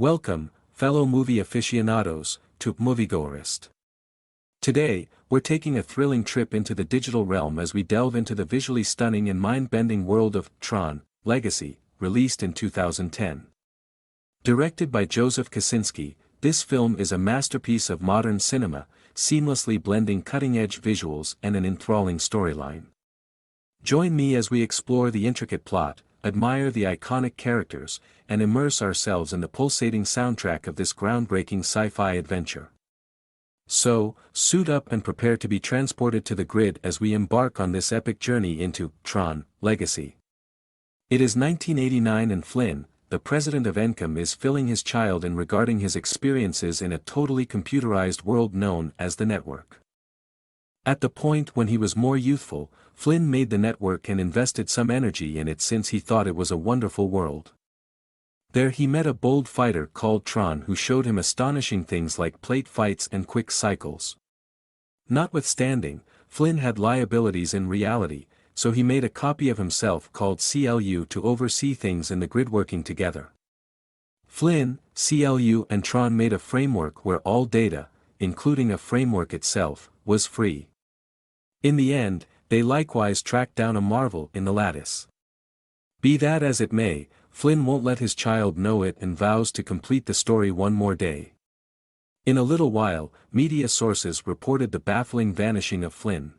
Welcome, fellow movie aficionados, to Moviegoerist. Today, we're taking a thrilling trip into the digital realm as we delve into the visually stunning and mind-bending world of Tron Legacy, released in 2010. Directed by Joseph Kosinski, this film is a masterpiece of modern cinema, seamlessly blending cutting-edge visuals and an enthralling storyline. Join me as we explore the intricate plot, admire the iconic characters, and immerse ourselves in the pulsating soundtrack of this groundbreaking sci-fi adventure. So, suit up and prepare to be transported to the grid as we embark on this epic journey into Tron Legacy. It is 1989 and Flynn, the president of Encom, is filling his child in regarding his experiences in a totally computerized world known as the network. At the point when he was more youthful, Flynn made the network and invested some energy in it since he thought it was a wonderful world. There he met a bold fighter called Tron who showed him astonishing things like plate fights and quick cycles. Notwithstanding, Flynn had liabilities in reality, so he made a copy of himself called CLU to oversee things in the grid working together. Flynn, CLU and Tron made a framework where all data, including a framework itself, was free. In the end, they likewise tracked down a marvel in the lattice. Be that as it may, Flynn won't let his child know it and vows to complete the story one more day. In a little while, media sources reported the baffling vanishing of Flynn.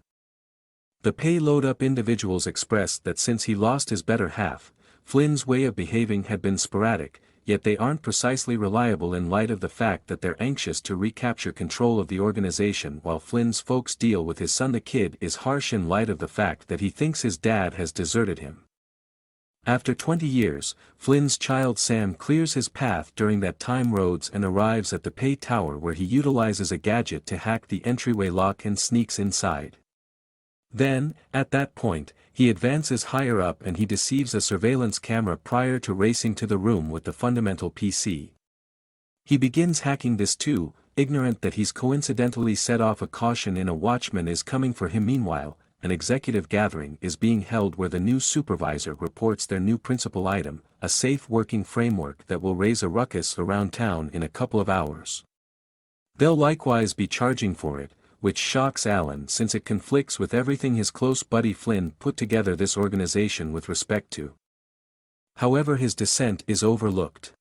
The payload-up individuals expressed that since he lost his better half, Flynn's way of behaving had been sporadic, yet they aren't precisely reliable in light of the fact that they're anxious to recapture control of the organization while Flynn's folks deal with his son. The kid is harsh in light of the fact that he thinks his dad has deserted him. After 20 years, Flynn's child Sam clears his path during that time roads and arrives at the pay tower where he utilizes a gadget to hack the entryway lock and sneaks inside. Then, at that point, he advances higher up and he deceives a surveillance camera prior to racing to the room with the fundamental PC. He begins hacking this too, ignorant that he's coincidentally set off a caution in a watchman is coming for him. Meanwhile, an executive gathering is being held where the new supervisor reports their new principal item, a safe working framework that will raise a ruckus around town in a couple of hours. They'll likewise be charging for it, which shocks Alan since it conflicts with everything his close buddy Flynn put together this organization with respect to. However, his dissent is overlooked.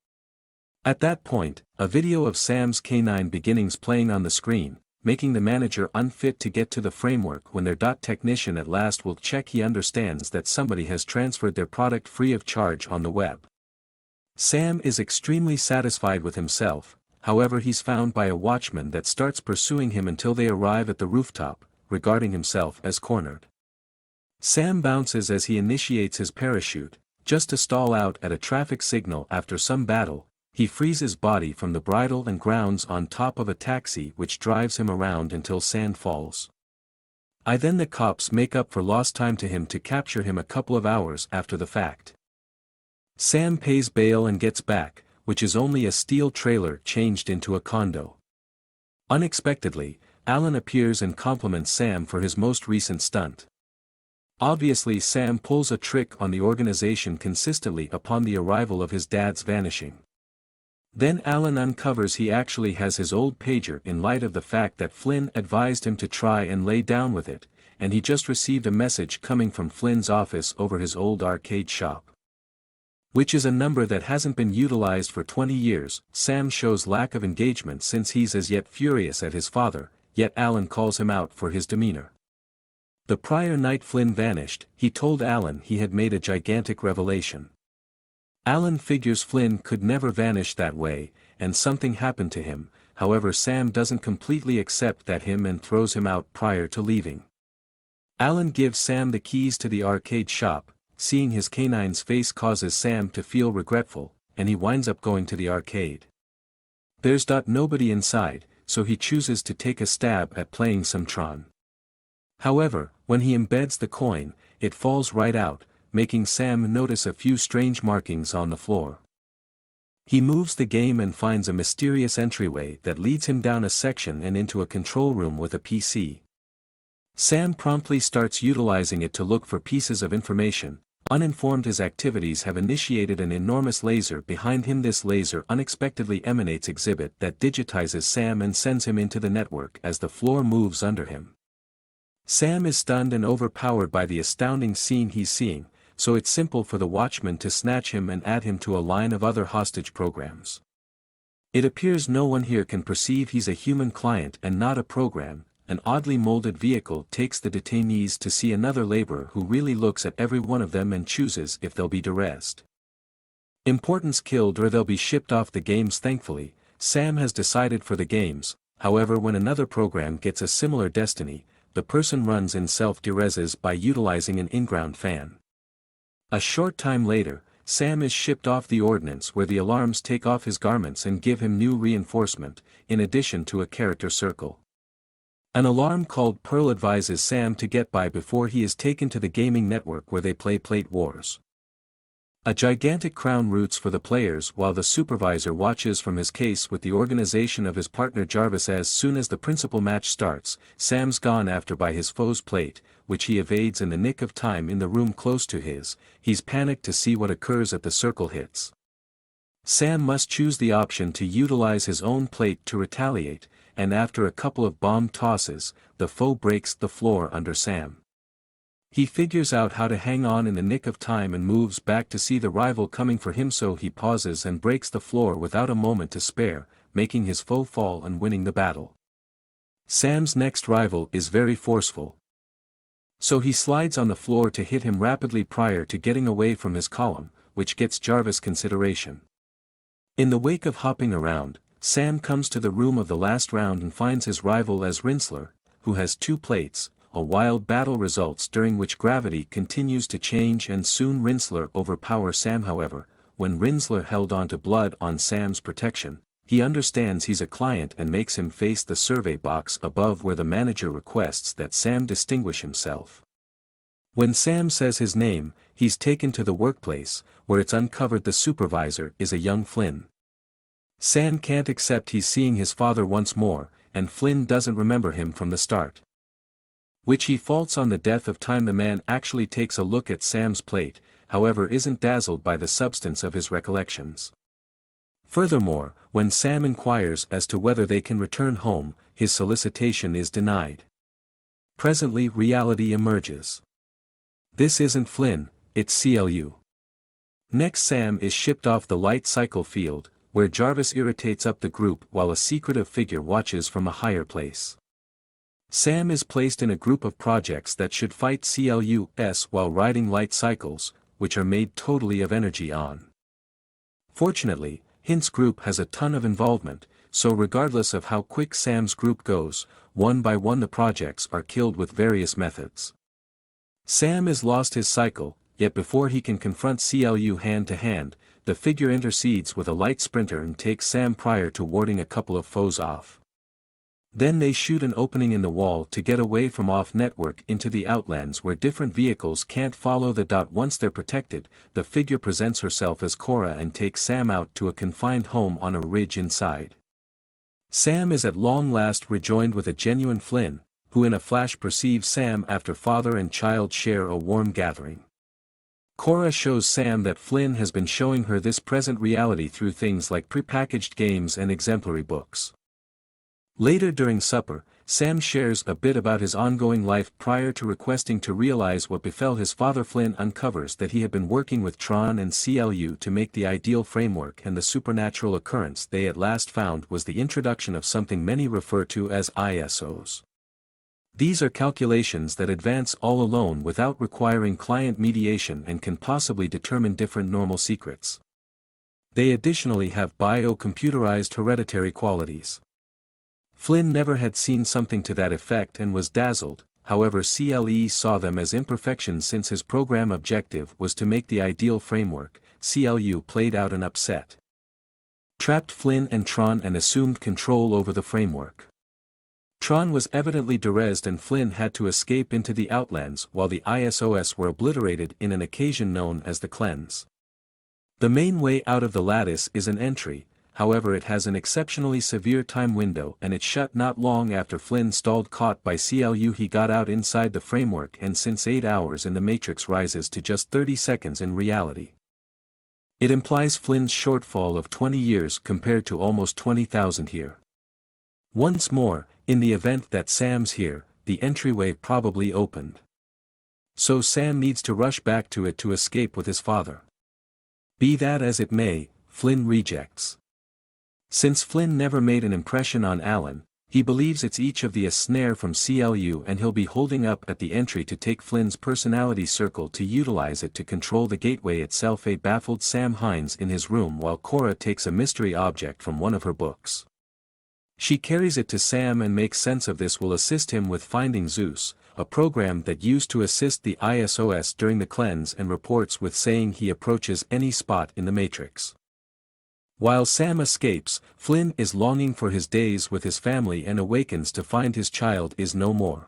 At that point, a video of Sam's canine beginnings playing on the screen, making the manager unfit to get to the framework when their technician at last will check. He understands that somebody has transferred their product free of charge on the web. Sam is extremely satisfied with himself. However, he's found by a watchman that starts pursuing him until they arrive at the rooftop, regarding himself as cornered. Sam bounces as he initiates his parachute, just to stall out at a traffic signal. After some battle, he frees his body from the bridle and grounds on top of a taxi which drives him around until sand falls. Then the cops make up for lost time to him to capture him a couple of hours after the fact. Sam pays bail and gets back, which is only a steel trailer changed into a condo. Unexpectedly, Alan appears and compliments Sam for his most recent stunt. Obviously, Sam pulls a trick on the organization consistently upon the arrival of his dad's vanishing. Then Alan uncovers he actually has his old pager in light of the fact that Flynn advised him to try and lay down with it, and he just received a message coming from Flynn's office over his old arcade shop. Which is a number that hasn't been utilized for 20 years. Sam shows lack of engagement since he's as yet furious at his father, yet Alan calls him out for his demeanor. The prior night Flynn vanished, he told Alan he had made a gigantic revelation. Alan figures Flynn could never vanish that way, and something happened to him. However, Sam doesn't completely accept that and throws him out prior to leaving. Alan gives Sam the keys to the arcade shop. Seeing his canine's face causes Sam to feel regretful, and he winds up going to the arcade. There's nobody inside, so he chooses to take a stab at playing some Tron. However, when he embeds the coin, it falls right out, making Sam notice a few strange markings on the floor. He moves the game and finds a mysterious entryway that leads him down a section and into a control room with a PC. Sam promptly starts utilizing it to look for pieces of information, Uninformed his activities have initiated an enormous laser behind him. This laser unexpectedly emanates exhibit that digitizes Sam and sends him into the network as the floor moves under him. Sam is stunned and overpowered by the astounding scene he's seeing, so it's simple for the Watchman to snatch him and add him to a line of other hostage programs. It appears no one here can perceive he's a human client and not a program. An oddly molded vehicle takes the detainees to see another laborer who really looks at every one of them and chooses if they'll be duressed. Importance killed or they'll be shipped off the games. Thankfully, Sam has decided for the games. However, when another program gets a similar destiny, the person runs in self-dereses by utilizing an in-ground fan. A short time later, Sam is shipped off the ordnance where the alarms take off his garments and give him new reinforcement, in addition to a character circle. An alarm called Pearl advises Sam to get by before he is taken to the gaming network where they play Plate Wars. A gigantic crown roots for the players while the supervisor watches from his case with the organization of his partner Jarvis. As soon as the principal match starts, Sam's gone after by his foe's plate, which he evades in the nick of time in the room close to his. He's panicked to see what occurs at the circle hits. Sam must choose the option to utilize his own plate to retaliate, and after a couple of bomb tosses, the foe breaks the floor under Sam. He figures out how to hang on in the nick of time and moves back to see the rival coming for him, so he pauses and breaks the floor without a moment to spare, making his foe fall and winning the battle. Sam's next rival is very forceful, so he slides on the floor to hit him rapidly prior to getting away from his column, which gets Jarvis consideration. In the wake of hopping around, Sam comes to the room of the last round and finds his rival as Rinsler, who has 2 plates. A wild battle results during which gravity continues to change and soon Rinsler overpowers Sam. However, when Rinsler held on to blood on Sam's protection, he understands he's a client and makes him face the survey box above where the manager requests that Sam distinguish himself. When Sam says his name, he's taken to the workplace, where it's uncovered the supervisor is a young Flynn. Sam can't accept he's seeing his father once more, and Flynn doesn't remember him from the start, which he faults on the death of time. The man actually takes a look at Sam's plate, however isn't dazzled by the substance of his recollections. Furthermore, when Sam inquires as to whether they can return home, his solicitation is denied. Presently reality emerges. This isn't Flynn, it's CLU. Next, Sam is shipped off the light cycle field, where Jarvis irritates up the group while a secretive figure watches from a higher place. Sam is placed in a group of projects that should fight CLUS while riding light cycles, which are made totally of energy on. Fortunately, Hint's group has a ton of involvement, so regardless of how quick Sam's group goes, one by one the projects are killed with various methods. Sam has lost his cycle, yet before he can confront CLU hand to hand, the figure intercedes with a light sprinter and takes Sam prior to warding a couple of foes off. Then they shoot an opening in the wall to get away from off-network into the outlands where different vehicles can't follow the dot. Once they're protected, the figure presents herself as Cora and takes Sam out to a confined home on a ridge inside. Sam is at long last rejoined with a genuine Flynn, who in a flash perceives Sam after father and child share a warm gathering. Cora shows Sam that Flynn has been showing her this present reality through things like prepackaged games and exemplary books. Later during supper, Sam shares a bit about his ongoing life prior to requesting to realize what befell his father. Flynn uncovers that he had been working with Tron and CLU to make the ideal framework, and the supernatural occurrence they at last found was the introduction of something many refer to as ISOs. These are calculations that advance all alone without requiring client mediation and can possibly determine different normal secrets. They additionally have bio-computerized hereditary qualities. Flynn never had seen something to that effect and was dazzled. However, CLE saw them as imperfections since his program objective was to make the ideal framework. CLU played out an upset, trapped Flynn and Tron and assumed control over the framework. Tron was evidently derezzed and Flynn had to escape into the outlands while the ISOs were obliterated in an occasion known as the cleanse. The main way out of the lattice is an entry, however it has an exceptionally severe time window and it shut not long after Flynn stalled caught by CLU. He got out inside the framework, and since 8 hours in the Matrix rises to just 30 seconds in reality, it implies Flynn's shortfall of 20 years compared to almost 20,000 here. Once more, in the event that Sam's here, the entryway probably opened. So Sam needs to rush back to it to escape with his father. Be that as it may, Flynn rejects. Since Flynn never made an impression on Alan, he believes it's each of the a snare from CLU, and he'll be holding up at the entry to take Flynn's personality circle to utilize it to control the gateway itself. A baffled Sam hides in his room while Cora takes a mystery object from one of her books. She carries it to Sam and makes sense of this will assist him with finding Zeus, a program that used to assist the ISOS during the cleanse, and reports with saying he approaches any spot in the Matrix. While Sam escapes, Flynn is longing for his days with his family and awakens to find his child is no more.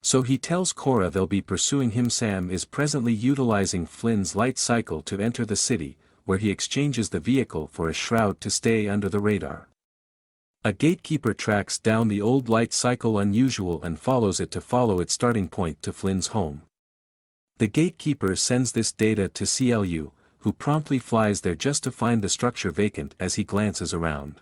So he tells Cora they'll be pursuing him. Sam is presently utilizing Flynn's light cycle to enter the city, where he exchanges the vehicle for a shroud to stay under the radar. A gatekeeper tracks down the old light cycle unusual and follows it to follow its starting point to Flynn's home. The gatekeeper sends this data to CLU, who promptly flies there just to find the structure vacant as he glances around.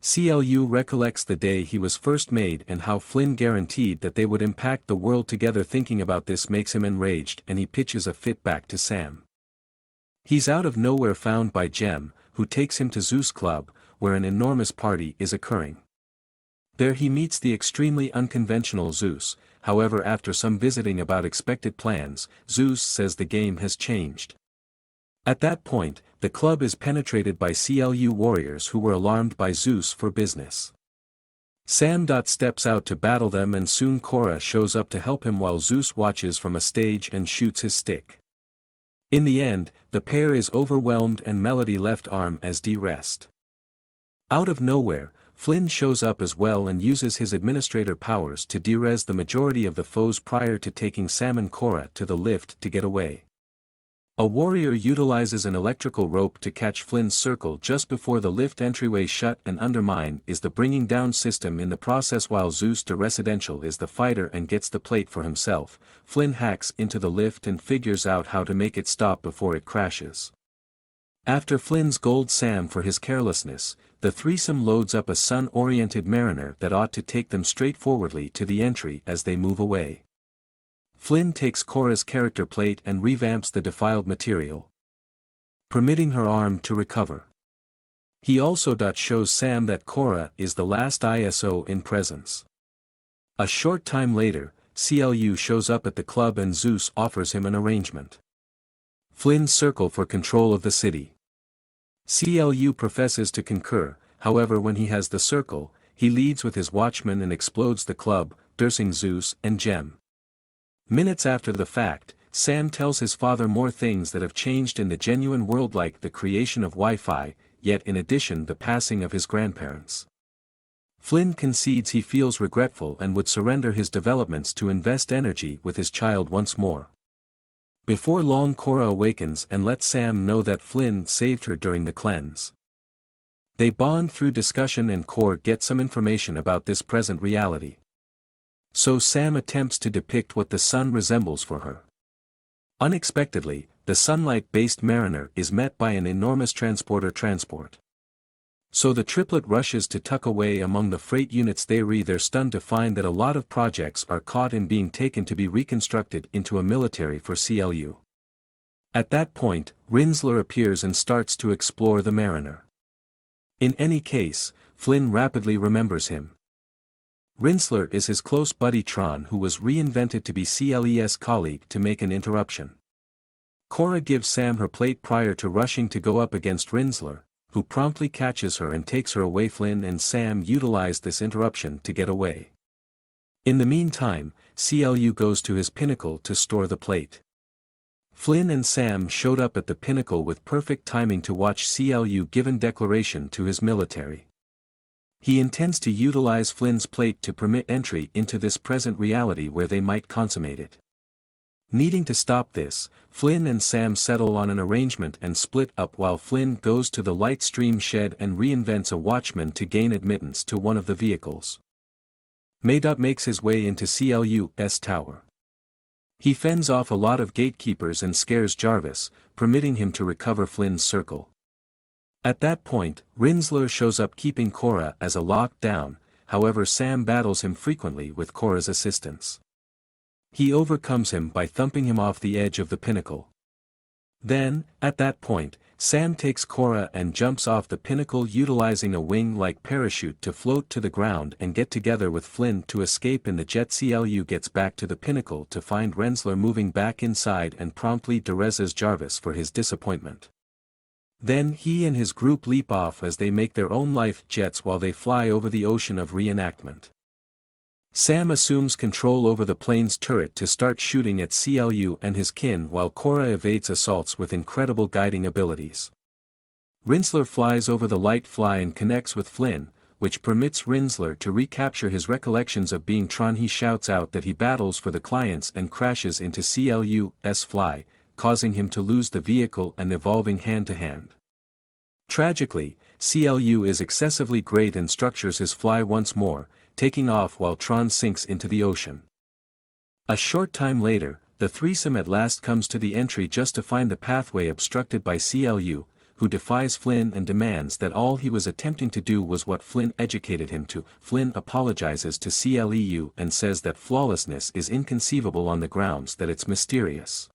CLU recollects the day he was first made and how Flynn guaranteed that they would impact the world together. Thinking about this makes him enraged, and he pitches a fit back to Sam. He's out of nowhere found by Jem, who takes him to Zeus Club, where an enormous party is occurring. There he meets the extremely unconventional Zeus. However, after some visiting about expected plans, Zeus says the game has changed. At that point, the club is penetrated by CLU warriors who were alarmed by Zeus for business. Sam steps out to battle them, and soon Cora shows up to help him while Zeus watches from a stage and shoots his stick. In the end, the pair is overwhelmed and Melody left arm as de-rest. Out of nowhere, Flynn shows up as well and uses his administrator powers to de-res the majority of the foes prior to taking Sam and Cora to the lift to get away. A warrior utilizes an electrical rope to catch Flynn's circle just before the lift entryway shut and undermine is the bringing down system in the process. While Zeus de Residential is the fighter and gets the plate for himself, Flynn hacks into the lift and figures out how to make it stop before it crashes. After Flynn's gold Sam for his carelessness, the threesome loads up a sun-oriented mariner that ought to take them straightforwardly to the entry as they move away. Flynn takes Cora's character plate and revamps the defiled material, permitting her arm to recover. He also shows Sam that Cora is the last ISO in presence. A short time later, CLU shows up at the club and Zeus offers him an arrangement. Flynn's circle for control of the city. CLU professes to concur, however when he has the circle, he leads with his watchman and explodes the club, cursing Zeus and Jem. Minutes after the fact, Sam tells his father more things that have changed in the genuine world, like the creation of Wi-Fi, yet in addition the passing of his grandparents. Flynn concedes he feels regretful and would surrender his developments to invest energy with his child once more. Before long, Cora awakens and lets Sam know that Flynn saved her during the cleanse. They bond through discussion and Cora gets some information about this present reality. So Sam attempts to depict what the sun resembles for her. Unexpectedly, the sunlight-based mariner is met by an enormous transport. So the triplet rushes to tuck away among the freight units. They're stunned to find that a lot of projects are caught in being taken to be reconstructed into a military for CLU. At that point, Rinsler appears and starts to explore the mariner. In any case, Flynn rapidly remembers him. Rinsler is his close buddy Tron, who was reinvented to be CLE's colleague to make an interruption. Cora gives Sam her plate prior to rushing to go up against Rinsler, who promptly catches her and takes her away. Flynn and Sam utilize this interruption to get away. In the meantime, CLU goes to his pinnacle to store the plate. Flynn and Sam showed up at the pinnacle with perfect timing to watch CLU give a declaration to his military. He intends to utilize Flynn's plate to permit entry into this present reality where they might consummate it. Needing to stop this, Flynn and Sam settle on an arrangement and split up while Flynn goes to the light stream shed and reinvents a watchman to gain admittance to one of the vehicles. Maydot makes his way into CLU's tower. He fends off a lot of gatekeepers and scares Jarvis, permitting him to recover Flynn's circle. At that point, Rinsler shows up keeping Cora as a locked down, however Sam battles him frequently with Cora's assistance. He overcomes him by thumping him off the edge of the pinnacle. Then, at that point, Sam takes Cora and jumps off the pinnacle utilizing a wing-like parachute to float to the ground and get together with Flynn to escape in the jet. CLU gets back to the pinnacle to find Rinsler moving back inside and promptly dereses Jarvis for his disappointment. Then he and his group leap off as they make their own life jets while they fly over the ocean of reenactment. Sam assumes control over the plane's turret to start shooting at CLU and his kin while Cora evades assaults with incredible guiding abilities. Rinsler flies over the light fly and connects with Flynn, which permits Rinsler to recapture his recollections of being Tron. He shouts out that he battles for the clients and crashes into CLU's fly, causing him to lose the vehicle and evolving hand-to-hand. Tragically, CLU is excessively great and structures his fly once more, taking off while Tron sinks into the ocean. A short time later, the threesome at last comes to the entry just to find the pathway obstructed by CLU, who defies Flynn and demands that all he was attempting to do was what Flynn educated him to. Flynn apologizes to CLU and says that flawlessness is inconceivable on the grounds that it's mysterious.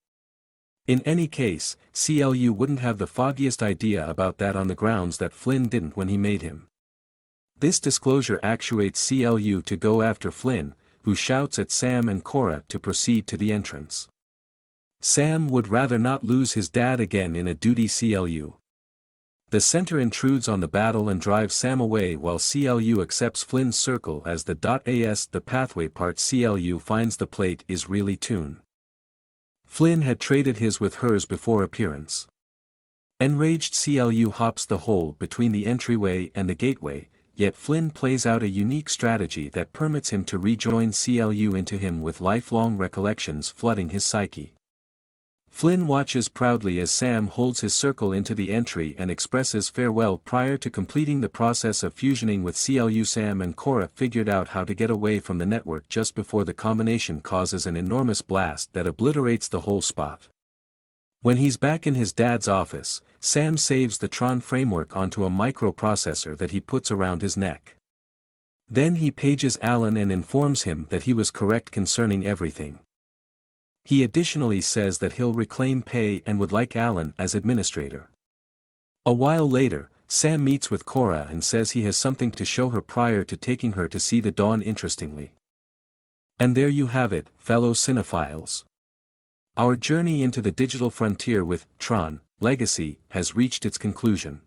In any case, CLU wouldn't have the foggiest idea about that on the grounds that Flynn didn't when he made him. This disclosure actuates CLU to go after Flynn, who shouts at Sam and Cora to proceed to the entrance. Sam would rather not lose his dad again in a duty. CLU. The center intrudes on the battle and drives Sam away while CLU accepts Flynn's circle as the .as the pathway part. CLU finds the plate is really Toon. Flynn had traded his with hers before appearance. Enraged, CLU hops the hole between the entryway and the gateway, yet Flynn plays out a unique strategy that permits him to rejoin CLU into him with lifelong recollections flooding his psyche. Flynn watches proudly as Sam holds his circle into the entry and expresses farewell prior to completing the process of fusioning with CLU. Sam and Cora figured out how to get away from the network just before the combination causes an enormous blast that obliterates the whole spot. When he's back in his dad's office, Sam saves the Tron framework onto a microprocessor that he puts around his neck. Then he pages Alan and informs him that he was correct concerning everything. He additionally says that he'll reclaim pay and would like Alan as administrator. A while later, Sam meets with Cora and says he has something to show her prior to taking her to see the dawn. Interestingly. And there you have it, fellow cinephiles. Our journey into the digital frontier with Tron Legacy has reached its conclusion.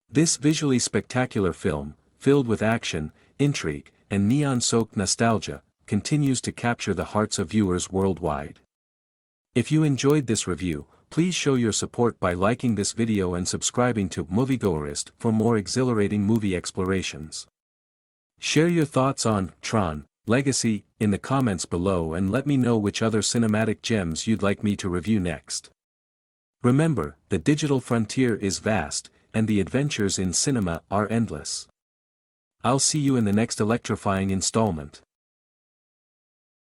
This visually spectacular film, filled with action, intrigue, and neon-soaked nostalgia, continues to capture the hearts of viewers worldwide. If you enjoyed this review, please show your support by liking this video and subscribing to Moviegoerist for more exhilarating movie explorations. Share your thoughts on Tron Legacy in the comments below and let me know which other cinematic gems you'd like me to review next. Remember, the digital frontier is vast, and the adventures in cinema are endless. I'll see you in the next electrifying installment.